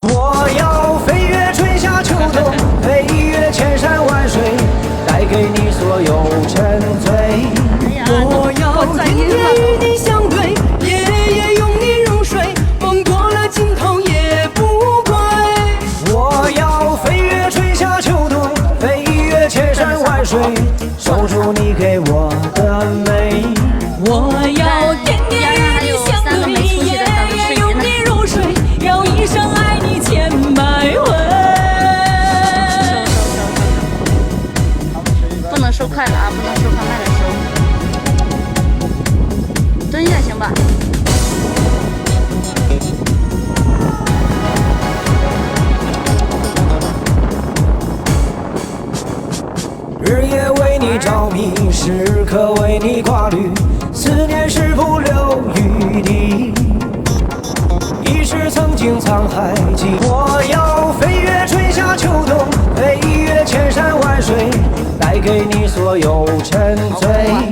我要飞越春夏秋冬，飞越千山万水，带给你所有沉醉。我要天天与你相对，夜夜拥你入睡，梦过了尽头也不归。我要飞越春夏秋冬，飞越千山万水，守住你给我的美。我要天天与你相对，夜夜拥你入睡，要一生爱你千百回。不能收快了啊，不能收快，慢点收。蹲下行吧？日夜为你着迷，时刻为你挂虑，思念是不留余地。已是曾经沧海记，我要飞越春夏秋冬，飞越千山万水，带给你所有沉醉。